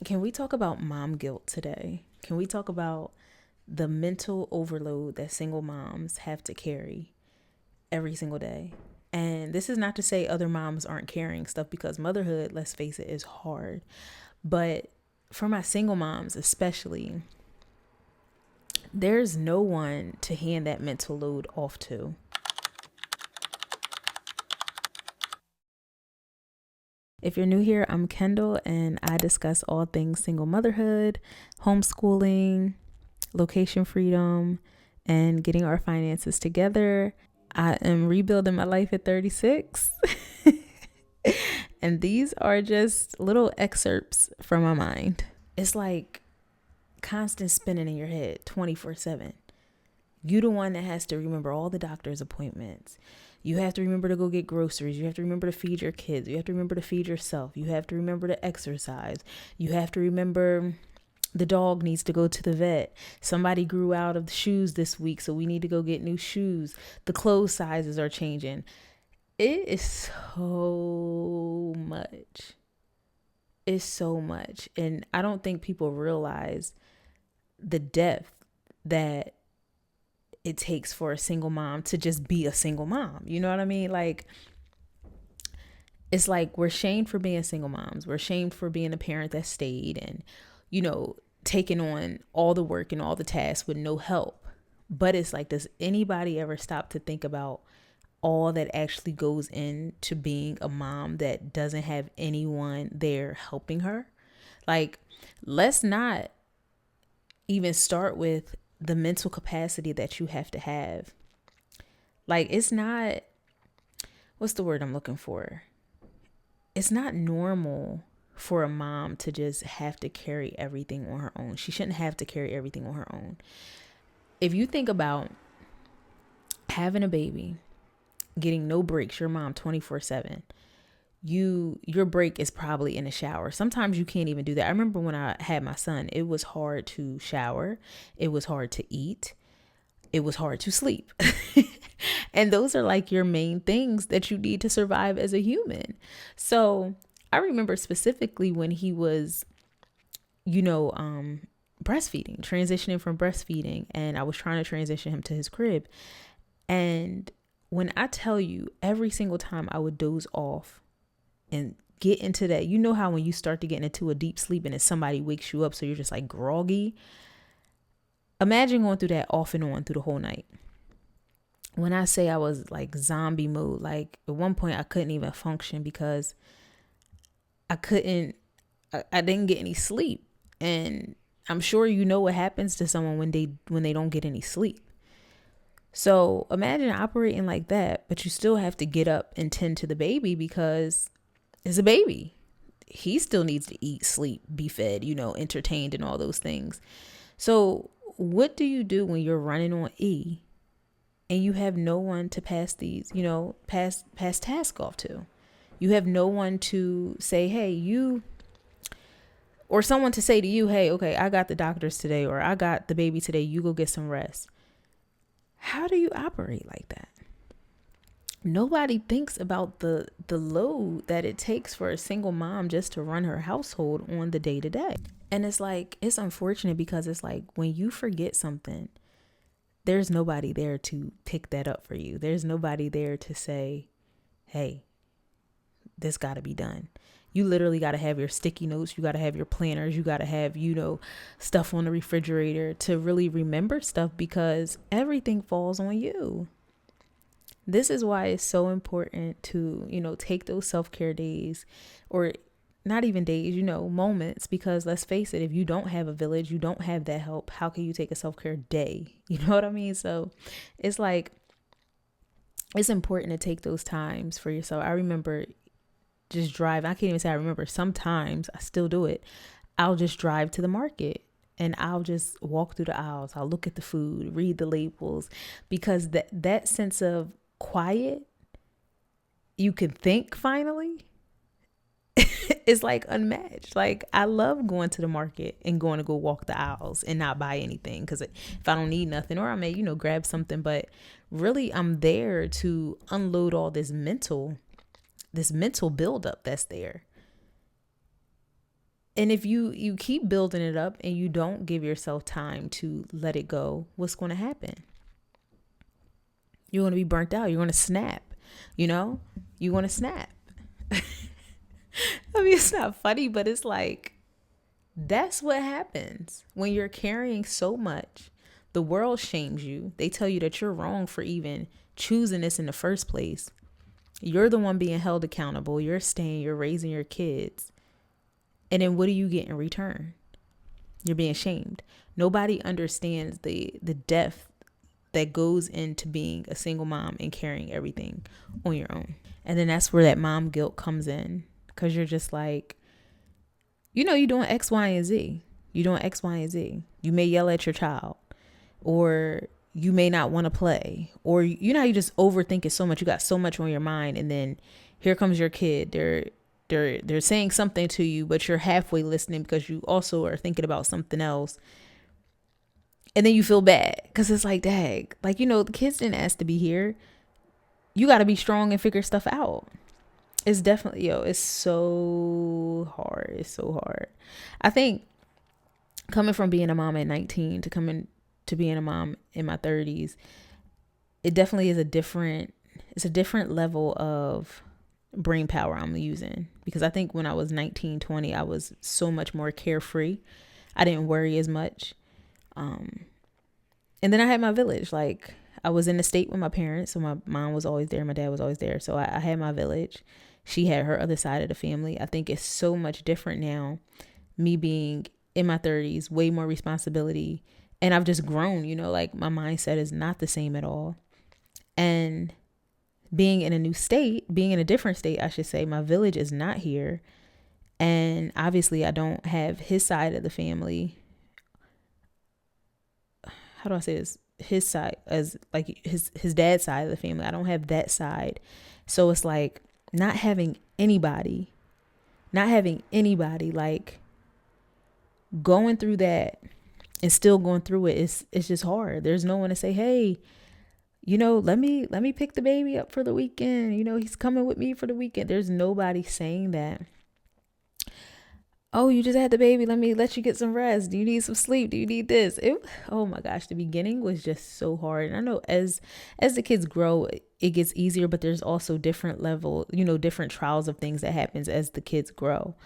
Can we talk about mom guilt today? Can we talk about the mental overload that single moms have to carry every single day? And this is not to say other moms aren't carrying stuff, because motherhood, let's face it, is hard. But for my single moms, especially, there's no one to hand that mental load off to. If you're new here, I'm Kendall, and I discuss all things single motherhood, homeschooling, location freedom, and getting our finances together. I am rebuilding my life at 36. And these are just little excerpts from my mind. It's like constant spinning in your head 24/7. You the one that has to remember all the doctor's appointments. You have to remember to go get groceries. You have to remember to feed your kids. You have to remember to feed yourself. You have to remember to exercise. You have to remember the dog needs to go to the vet. Somebody grew out of the shoes this week, so we need to go get new shoes. The clothes sizes are changing. It is so much. It's so much. And I don't think people realize the depth that it takes for a single mom to just be a single mom. You know what I mean? Like, it's like we're shamed for being single moms. We're shamed for being a parent that stayed and, taking on all the work and all the tasks with no help. But it's like, does anybody ever stop to think about all that actually goes into being a mom that doesn't have anyone there helping her? Like, let's not even start with the mental capacity that you have to have. Like, it's not, what's the word I'm looking for? It's not normal for a mom to just have to carry everything on her own. She shouldn't have to carry everything on her own. If you think about having a baby, getting no breaks, your mom 24/7, your break is probably in the shower. Sometimes you can't even do that. I remember when I had my son, it was hard to shower, it was hard to eat, it was hard to sleep. And those are like your main things that you need to survive as a human. So I remember specifically when he was, breastfeeding, transitioning from breastfeeding, and I was trying to transition him to his crib. And when I tell you, every single time I would doze off and get into that, you know how when you start to get into a deep sleep and then somebody wakes you up, so you're just like groggy. Imagine going through that off and on through the whole night. When I say I was like zombie mode, like at one point I couldn't even function because I didn't get any sleep. And I'm sure you know what happens to someone when they don't get any sleep. So imagine operating like that, but you still have to get up and tend to the baby because it's a baby. He still needs to eat, sleep, be fed, entertained and all those things. So what do you do when you're running on E and you have no one to pass these, pass task off to? You have no one to say, hey, or someone to say to you, hey, okay, I got the doctors today, or I got the baby today, you go get some rest. How do you operate like that? Nobody thinks about the load that it takes for a single mom just to run her household on the day to day. And it's like, it's unfortunate because it's like when you forget something, there's nobody there to pick that up for you. There's nobody there to say, hey, this got to be done. You literally got to have your sticky notes. You got to have your planners. You got to have, stuff on the refrigerator to really remember stuff because everything falls on you. This is why it's so important to, take those self-care days, or not even days, moments, because let's face it, if you don't have a village, you don't have that help, how can you take a self-care day? You know what I mean? So it's like, it's important to take those times for yourself. I remember just drive. I can't even say I remember. Sometimes I still do it. I'll just drive to the market and I'll just walk through the aisles. I'll look at the food, read the labels, because that sense of quiet, you can think finally, is like unmatched. Like, I love going to the market and going to go walk the aisles and not buy anything because if I don't need nothing, or I may, grab something, but really I'm there to unload all this mental buildup that's there. And if you keep building it up and you don't give yourself time to let it go, what's going to happen? You're going to be burnt out. You're going to snap. You know, you want to snap. I mean, it's not funny, but it's like, that's what happens when you're carrying so much. The world shames you. They tell you that you're wrong for even choosing this in the first place. You're the one being held accountable. You're staying, you're raising your kids. And then what do you get in return? You're being shamed. Nobody understands the depth that goes into being a single mom and carrying everything on your own. And then that's where that mom guilt comes in, because you're just like, you know, you're doing X, Y, and Z. You're doing X, Y, and Z. You may yell at your child, or you may not want to play, or you know, you just overthink it so much. You got so much on your mind, and then here comes your kid. They're saying something to you, but you're halfway listening because you also are thinking about something else. And then you feel bad because it's like, dang, like, you know, the kids didn't ask to be here. You got to be strong and figure stuff out. It's definitely, it's so hard. It's so hard. I think coming from being a mom at 19 to coming to being a mom in my 30s, it definitely is it's a different level of brain power I'm using, because I think when I was 19, 20, I was so much more carefree. I didn't worry as much. And then I had my village. Like, I was in the state with my parents, so my mom was always there, my dad was always there. So I had my village. She had her other side of the family. I think it's so much different now, me being in my 30s, way more responsibility. And I've just grown, you know, like my mindset is not the same at all. And being in a new state, being in a different state, I should say, my village is not here. And obviously I don't have his side of the family. How do I say this? His side, as like his dad's side of the family. I don't have that side. So it's like not having anybody, like going through that and still going through it. It's just hard. There's no one to say, hey, you know, let me pick the baby up for the weekend. You know, he's coming with me for the weekend. There's nobody saying that. Oh, you just had the baby. Let me let you get some rest. Do you need some sleep? Do you need this? Oh my gosh, the beginning was just so hard. And I know as the kids grow, it gets easier, but there's also different different trials of things that happens as the kids grow.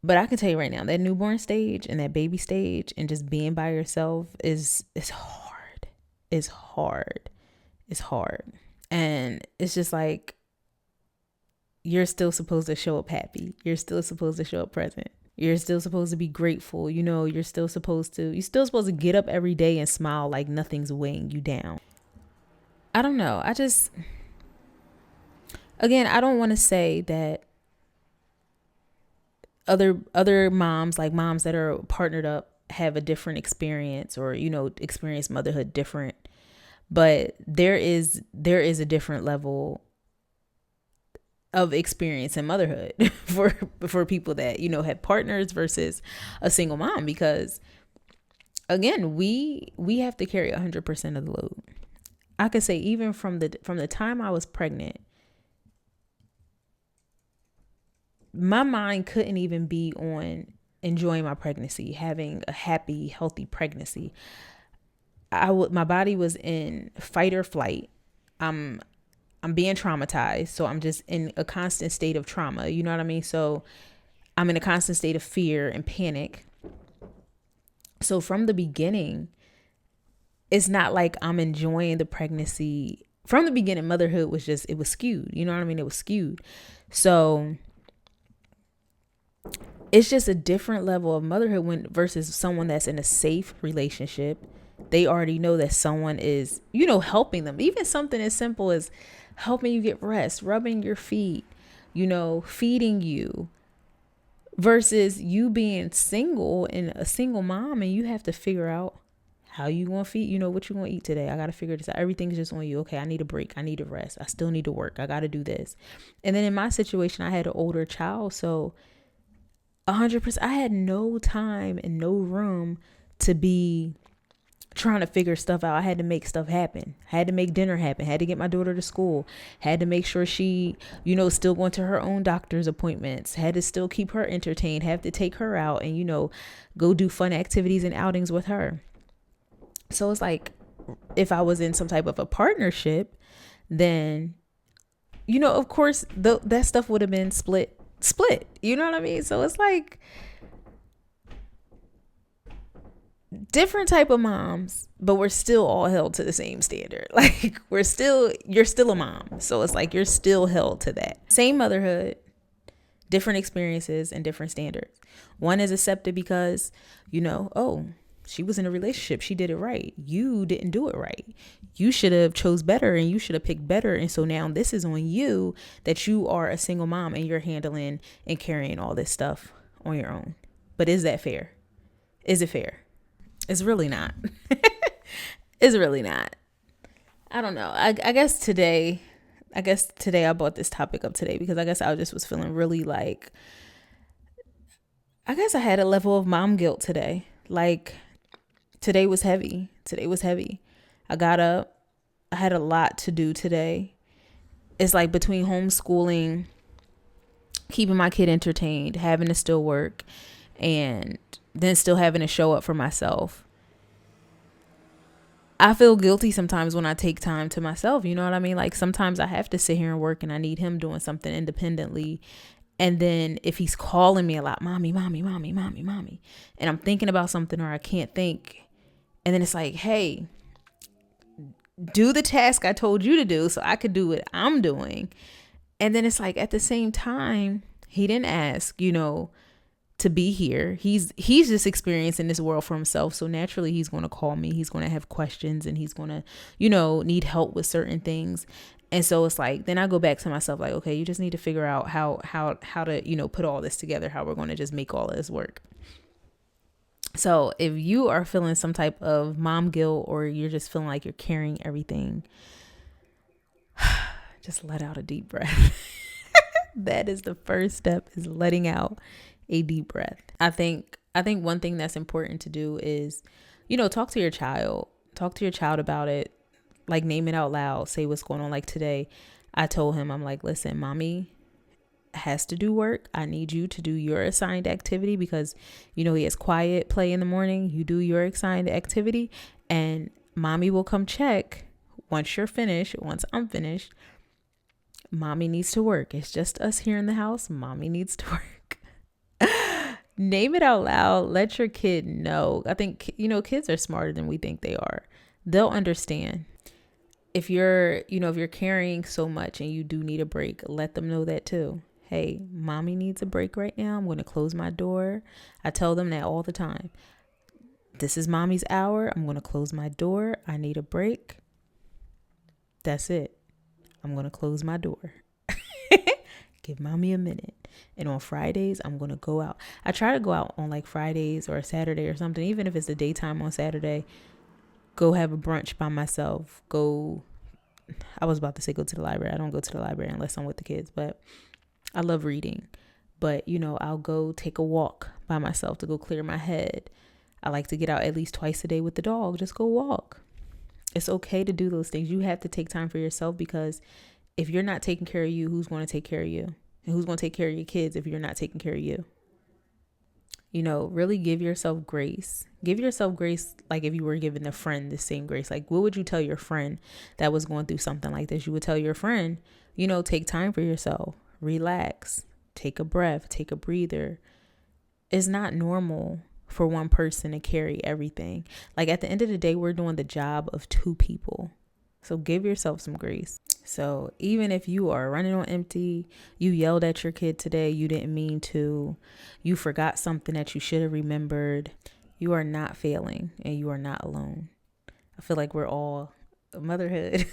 But I can tell you right now, that newborn stage and that baby stage and just being by yourself is hard. It's hard. It's hard. And it's just like, you're still supposed to show up happy. You're still supposed to show up present. You're still supposed to be grateful. You know, you're still supposed to get up every day and smile like nothing's weighing you down. I don't know. I don't want to say that other moms, like moms that are partnered up, have a different experience or, you know, experience motherhood different. But there is a different level of experience in motherhood for people that, you know, have partners versus a single mom, because again, we have to carry 100% of the load. I could say even from the time I was pregnant, my mind couldn't even be on enjoying my pregnancy, having a happy, healthy pregnancy. My body was in fight or flight. I'm being traumatized. So I'm just in a constant state of trauma. You know what I mean? So I'm in a constant state of fear and panic. So from the beginning, it's not like I'm enjoying the pregnancy. From the beginning, motherhood was it was skewed. You know what I mean? It was skewed. So it's just a different level of motherhood versus someone that's in a safe relationship. They already know that someone is, you know, helping them. Even something as simple as helping you get rest, rubbing your feet, you know, feeding you, versus you being single and a single mom and you have to figure out how you going to feed, you know, what you going to eat today. I got to figure this out. Everything's just on you. Okay, I need a break. I need a rest. I still need to work. I got to do this. And then in my situation, I had an older child. So 100%, I had no time and no room to be trying to figure stuff out. I had to make stuff happen. I had to make dinner happen. I had to get my daughter to school. Had to make sure she, still going to her own doctor's appointments. Had to still keep her entertained. Have to take her out and, go do fun activities and outings with her. So it's like, if I was in some type of a partnership, then, of course, that stuff would have been split. You know what I mean? So it's like, different type of moms, but we're still all held to the same standard. Like you're still a mom. So it's like, you're still held to that same motherhood, different experiences and different standards. One is accepted because, oh, she was in a relationship. She did it right. You didn't do it right. You should have chose better and you should have picked better. And so now this is on you, that you are a single mom and you're handling and carrying all this stuff on your own. But is that fair? Is it fair? It's really not. It's really not. I don't know. I guess today I brought this topic up today because I guess I just was feeling really like, I guess I had a level of mom guilt today. Like today was heavy. I got up. I had a lot to do today. It's like between homeschooling, keeping my kid entertained, having to still work, and then still having to show up for myself. I feel guilty sometimes when I take time to myself. You know what I mean? Like sometimes I have to sit here and work and I need him doing something independently. And then if he's calling me a lot, mommy, and I'm thinking about something or I can't think. And then it's like, hey, do the task I told you to do so I could do what I'm doing. And then it's like, at the same time, he didn't ask, to be here. He's just experiencing this world for himself. So naturally he's going to call me. He's going to have questions and he's going to, need help with certain things. And so it's like, then I go back to myself like, okay, you just need to figure out how to, put all this together, how we're going to just make all of this work. So if you are feeling some type of mom guilt or you're just feeling like you're carrying everything, just let out a deep breath. That is the first step, is letting out a deep breath. I think one thing that's important to do is, talk to your child about it, like name it out loud, say what's going on. Like today, I told him, I'm like, listen, mommy has to do work. I need you to do your assigned activity because, he has quiet play in the morning. You do your assigned activity and mommy will come check once you're finished. Once I'm finished, mommy needs to work. It's just us here in the house. Mommy needs to work. Name it out loud. Let your kid know. I think, kids are smarter than we think they are. They'll understand. If you're carrying so much and you do need a break, let them know that too. Hey, mommy needs a break right now. I'm going to close my door. I tell them that all the time. This is mommy's hour. I'm going to close my door. I need a break. That's it. I'm going to close my door. Give mommy a minute. And on Fridays, I'm going to go out. I try to go out on like Fridays or a Saturday or something, even if it's the daytime on Saturday. Go have a brunch by myself. I was about to say go to the library. I don't go to the library unless I'm with the kids, but I love reading. But, I'll go take a walk by myself to go clear my head. I like to get out at least twice a day with the dog. Just go walk. It's okay to do those things. You have to take time for yourself because if you're not taking care of you, who's going to take care of you? And who's going to take care of your kids if you're not taking care of you? Really give yourself grace. Give yourself grace like if you were giving a friend the same grace. Like, what would you tell your friend that was going through something like this? You would tell your friend, take time for yourself. Relax. Take a breath. Take a breather. It's not normal for one person to carry everything. Like, at the end of the day, we're doing the job of two people. So give yourself some grace. So even if you are running on empty, you yelled at your kid today, you didn't mean to, you forgot something that you should have remembered, you are not failing and you are not alone. I feel like we're all motherhood.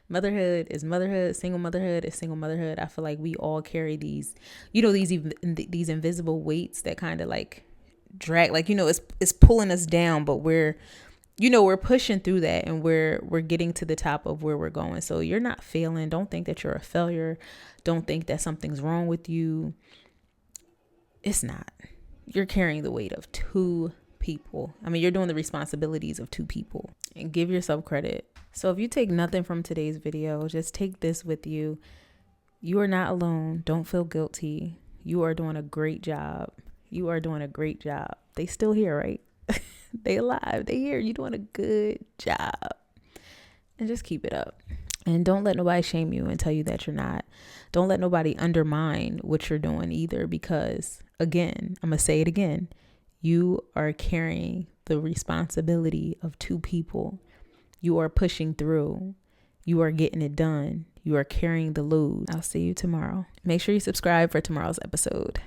Motherhood is motherhood. Single motherhood is single motherhood. I feel like we all carry these, these invisible weights that kind of like drag, like, it's pulling us down, but we're pushing through that and we're getting to the top of where we're going. So you're not failing. Don't think that you're a failure. Don't think that something's wrong with you. It's not. You're carrying the weight of two people. I mean, you're doing the responsibilities of 2 people, and give yourself credit. So if you take nothing from today's video, just take this with you. You are not alone. Don't feel guilty. You are doing a great job. You are doing a great job. They still here, right? They alive. They here. You're doing a good job. And just keep it up. And don't let nobody shame you and tell you that you're not. Don't let nobody undermine what you're doing either, because again, I'm going to say it again. You are carrying the responsibility of 2 people. You are pushing through. You are getting it done. You are carrying the load. I'll see you tomorrow. Make sure you subscribe for tomorrow's episode.